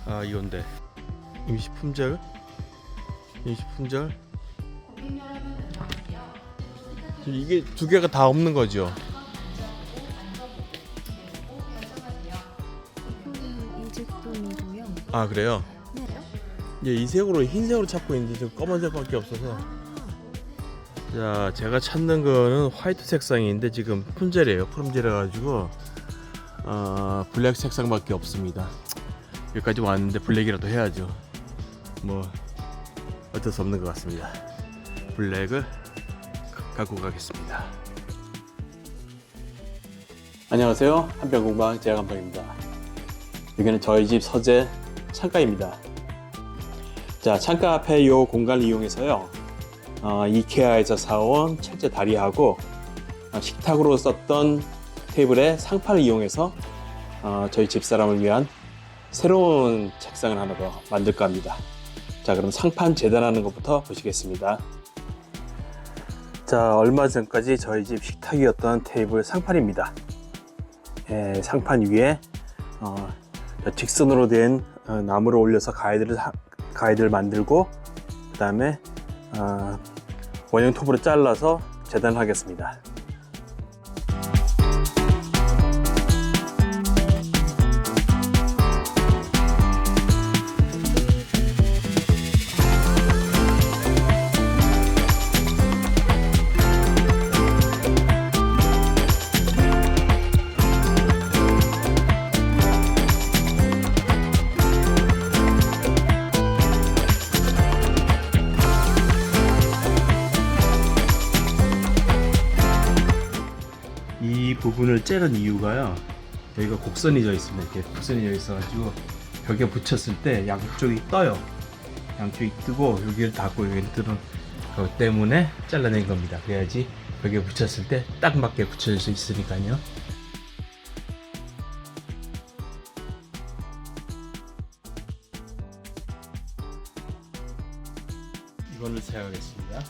아, 이건데 임시품절. 이게 두 개가 다 없는 거죠? 이 제품이고요. 아, 그래요? 네. 예, 이 색으로 흰색으로 찾고 있는데 지금 검은색밖에 없어서. 자, 제가 찾는 거는 화이트 색상인데 지금 품절이에요. 품절해 가지고 블랙 색상밖에 없습니다. 여기까지 왔는데 블랙이라도 해야죠. 뭐 어쩔 수 없는 것 같습니다. 블랙을 갖고 가겠습니다. 안녕하세요. 한병공방 제약한병입니다. 여기는 저희 집 서재 창가입니다. 자, 창가 앞에 이 공간을 이용해서요, 이케아에서 사온 철제 다리하고 식탁으로 썼던 테이블의 상판을 이용해서 저희 집사람을 위한 새로운 책상을 하나 더 만들까 합니다. 자, 그럼 상판 재단하는 것부터 보시겠습니다. 자, 얼마 전까지 저희 집 식탁이었던 테이블 상판입니다. 예, 상판 위에 직선으로 된 나무를 올려서 가이드를 만들고, 그 다음에 원형 톱으로 잘라서 재단하겠습니다. 이 부분을 자른 이유가요, 여기가 곡선이 져 있습니다. 이렇게 곡선이 져 있어가지고 벽에 붙였을 때 양쪽이 떠요. 양쪽이 뜨고 여기를 닫고 여기를 뜨는 것 때문에 잘라낸 겁니다. 그래야지 벽에 붙였을 때 딱 맞게 붙여질 수 있으니까요. 이걸로 사용하겠습니다.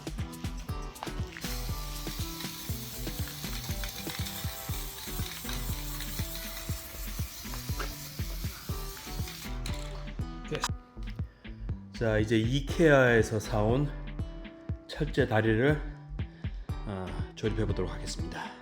자, 이제 이케아에서 사온 철제 다리를 조립해 보도록 하겠습니다.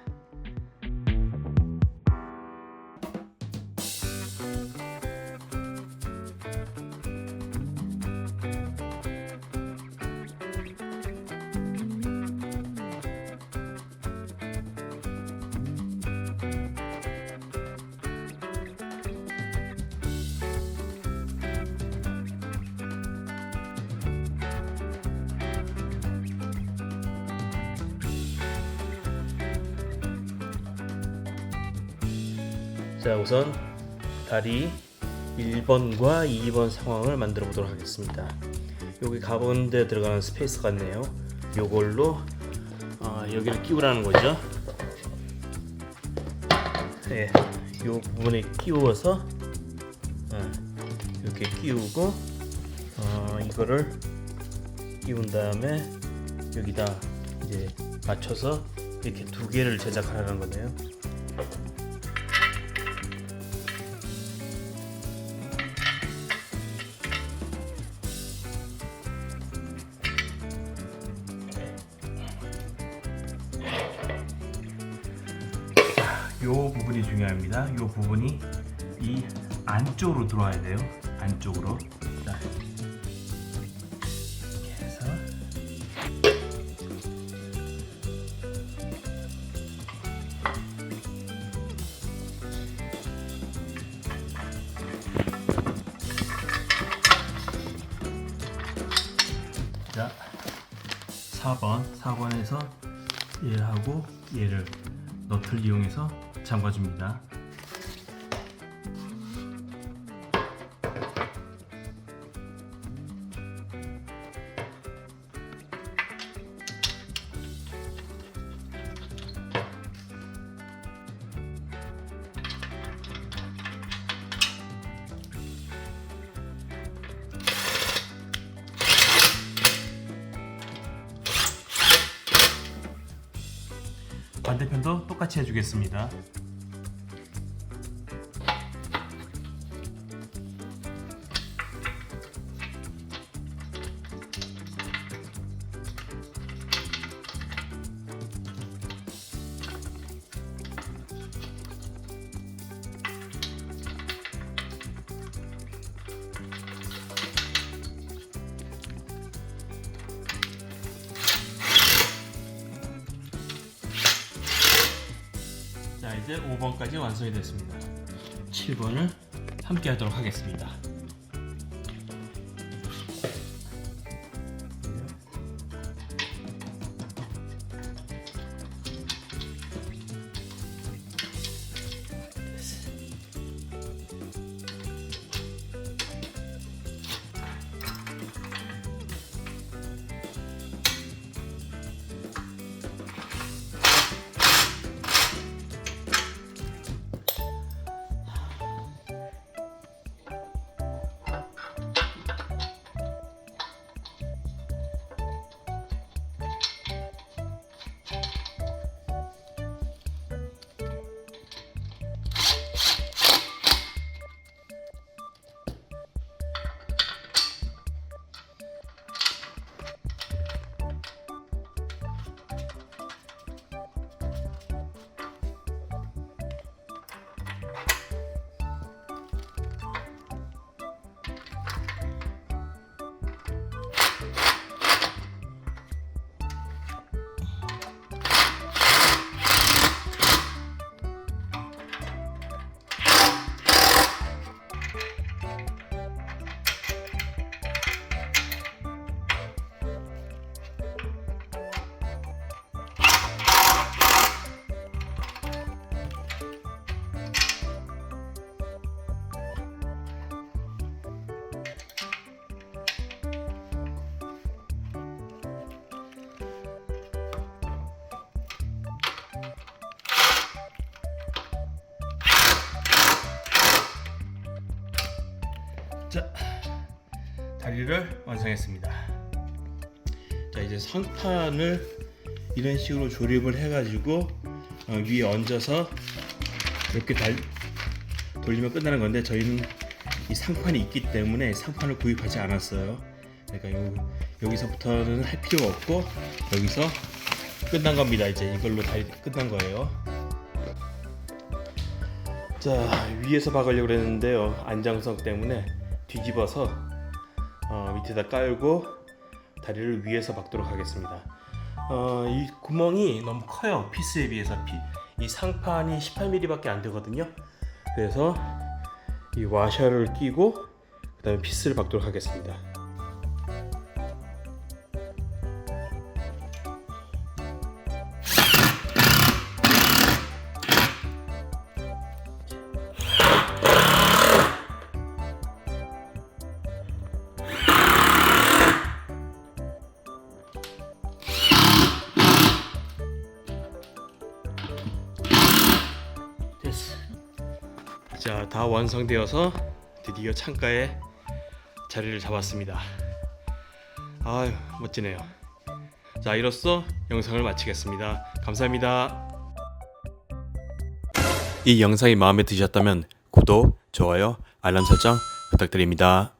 자, 우선 다리 1번과 2번 상황을 만들어 보도록 하겠습니다. 여기 가운데 들어가는 스페이스 같네요. 요걸로 여기를 끼우라는 거죠. 네, 요 부분에 끼워서 이렇게 끼우고 이거를 끼운 다음에 여기다 이제 맞춰서 이렇게 두 개를 제작하라는 거네요. 요 부분이 중요합니다. 요 부분이 이 안쪽으로 들어와야 돼요. 안쪽으로. 자, 이렇게 해서 자, 4번에서 얘하고 얘를 너트를 이용해서 잠가줍니다. 반대편도 똑같이 해주겠습니다. 이제 5번까지 완성이 됐습니다. 7번을 함께 하도록 하겠습니다. 자, 다리를 완성했습니다. 자, 이제 상판을 이런 식으로 조립을 해가지고 위에 얹어서 이렇게 돌리면 끝나는 건데, 저희는 이 상판이 있기 때문에 상판을 구입하지 않았어요. 그러니까 여기서부터는 할 필요가 없고 여기서 끝난 겁니다. 이제 이걸로 다 끝난 거예요. 자, 위에서 박으려고 했는데요, 안정성 때문에 뒤집어서 밑에다 깔고 다리를 위에서 박도록 하겠습니다. 이 구멍이 너무 커요. 피스에 비해서. 이 상판이 18mm밖에 안 되거든요. 그래서 이 와셔를 끼고 그 다음에 피스를 박도록 하겠습니다. 자, 다 완성되어서 드디어 창가에 자리를 잡았습니다. 아유, 멋지네요. 자, 이로써 영상을 마치겠습니다. 감사합니다. 이 영상이 마음에 드셨다면 구독, 좋아요, 알람 설정 부탁드립니다.